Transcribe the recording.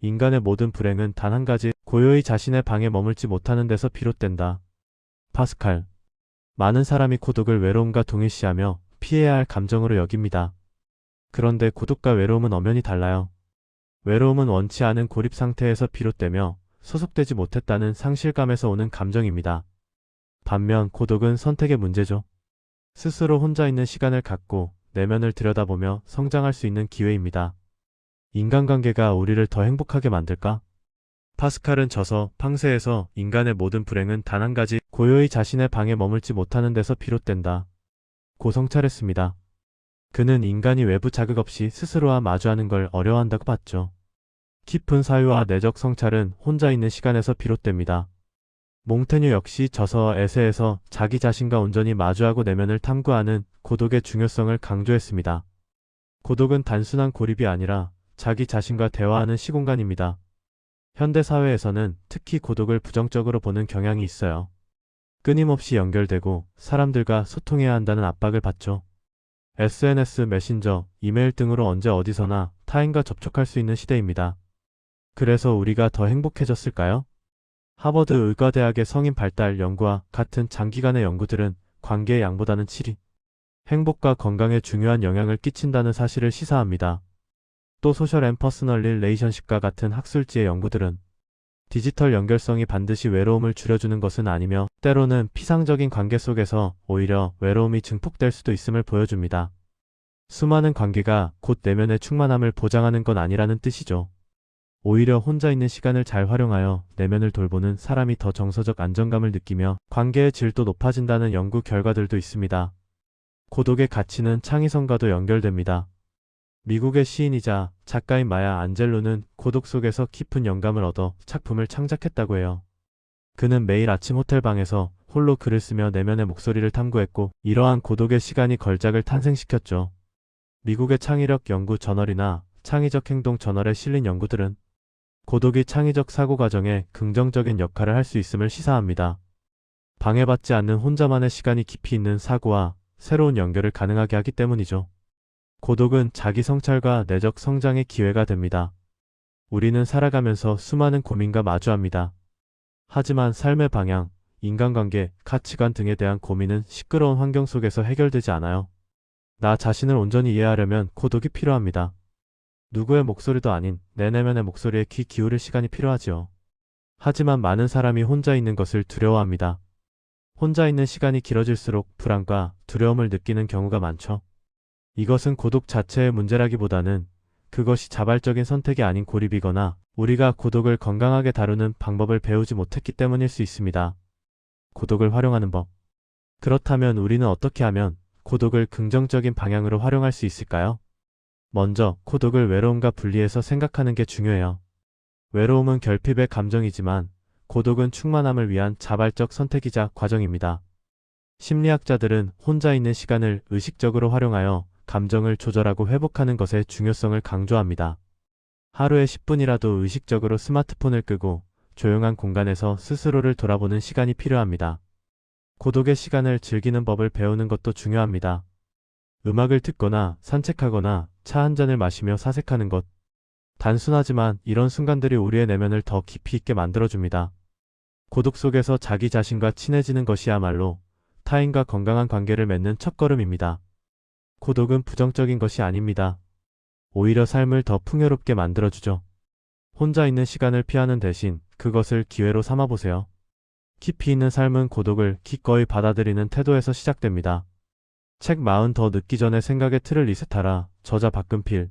인간의 모든 불행은 단 한 가지, 고요히 자신의 방에 머물지 못하는 데서 비롯된다. 파스칼. 많은 사람이 고독을 외로움과 동일시하며 피해야 할 감정으로 여깁니다. 그런데 고독과 외로움은 엄연히 달라요. 외로움은 원치 않은 고립 상태에서 비롯되며 소속되지 못했다는 상실감에서 오는 감정입니다. 반면 고독은 선택의 문제죠. 스스로 혼자 있는 시간을 갖고 내면을 들여다보며 성장할 수 있는 기회입니다. 인간관계가 우리를 더 행복하게 만들까? 파스칼은 저서 팡세에서 인간의 모든 불행은 단 한 가지, 고요히 자신의 방에 머물지 못하는 데서 비롯된다 고 성찰했습니다. 그는 인간이 외부 자극 없이 스스로와 마주하는 걸 어려워한다고 봤죠. 깊은 사유와 내적 성찰은 혼자 있는 시간에서 비롯됩니다. 몽테뉴 역시 저서 에세에서 자기 자신과 온전히 마주하고 내면을 탐구하는 고독의 중요성을 강조했습니다. 고독은 단순한 고립이 아니라 자기 자신과 대화하는 시공간입니다. 현대 사회에서는 특히 고독을 부정적으로 보는 경향이 있어요. 끊임없이 연결되고 사람들과 소통해야 한다는 압박을 받죠. SNS, 메신저, 이메일 등으로 언제 어디서나 타인과 접촉할 수 있는 시대입니다. 그래서 우리가 더 행복해졌을까요? 하버드 의과대학의 성인 발달 연구와 같은 장기간의 연구들은 관계의 양보다는 질이 행복과 건강에 중요한 영향을 끼친다는 사실을 시사합니다. 또 소셜 앤 퍼스널 릴레이션십과 같은 학술지의 연구들은 디지털 연결성이 반드시 외로움을 줄여주는 것은 아니며 때로는 피상적인 관계 속에서 오히려 외로움이 증폭될 수도 있음을 보여줍니다. 수많은 관계가 곧 내면의 충만함을 보장하는 건 아니라는 뜻이죠. 오히려 혼자 있는 시간을 잘 활용하여 내면을 돌보는 사람이 더 정서적 안정감을 느끼며 관계의 질도 높아진다는 연구 결과들도 있습니다. 고독의 가치는 창의성과도 연결됩니다. 미국의 시인이자 작가인 마야 안젤로는 고독 속에서 깊은 영감을 얻어 작품을 창작했다고 해요. 그는 매일 아침 호텔방에서 홀로 글을 쓰며 내면의 목소리를 탐구했고 이러한 고독의 시간이 걸작을 탄생시켰죠. 미국의 창의력 연구 저널이나 창의적 행동 저널에 실린 연구들은 고독이 창의적 사고 과정에 긍정적인 역할을 할 수 있음을 시사합니다. 방해받지 않는 혼자만의 시간이 깊이 있는 사고와 새로운 연결을 가능하게 하기 때문이죠. 고독은 자기 성찰과 내적 성장의 기회가 됩니다. 우리는 살아가면서 수많은 고민과 마주합니다. 하지만 삶의 방향, 인간관계, 가치관 등에 대한 고민은 시끄러운 환경 속에서 해결되지 않아요. 나 자신을 온전히 이해하려면 고독이 필요합니다. 누구의 목소리도 아닌 내 내면의 목소리에 귀 기울일 시간이 필요하지요. 하지만 많은 사람이 혼자 있는 것을 두려워합니다. 혼자 있는 시간이 길어질수록 불안과 두려움을 느끼는 경우가 많죠. 이것은 고독 자체의 문제라기보다는 그것이 자발적인 선택이 아닌 고립이거나 우리가 고독을 건강하게 다루는 방법을 배우지 못했기 때문일 수 있습니다. 고독을 활용하는 법. 그렇다면 우리는 어떻게 하면 고독을 긍정적인 방향으로 활용할 수 있을까요? 먼저 고독을 외로움과 분리해서 생각하는 게 중요해요. 외로움은 결핍의 감정이지만 고독은 충만함을 위한 자발적 선택이자 과정입니다. 심리학자들은 혼자 있는 시간을 의식적으로 활용하여 감정을 조절하고 회복하는 것의 중요성을 강조합니다. 하루에 10분이라도 의식적으로 스마트폰을 끄고 조용한 공간에서 스스로를 돌아보는 시간이 필요합니다. 고독의 시간을 즐기는 법을 배우는 것도 중요합니다. 음악을 듣거나 산책하거나 차 한 잔을 마시며 사색하는 것. 단순하지만 이런 순간들이 우리의 내면을 더 깊이 있게 만들어줍니다. 고독 속에서 자기 자신과 친해지는 것이야말로 타인과 건강한 관계를 맺는 첫걸음입니다. 고독은 부정적인 것이 아닙니다. 오히려 삶을 더 풍요롭게 만들어주죠. 혼자 있는 시간을 피하는 대신 그것을 기회로 삼아보세요. 깊이 있는 삶은 고독을 기꺼이 받아들이는 태도에서 시작됩니다. 책 40 더 늦기 전에 생각의 틀을 리셋하라. 저자 박근필.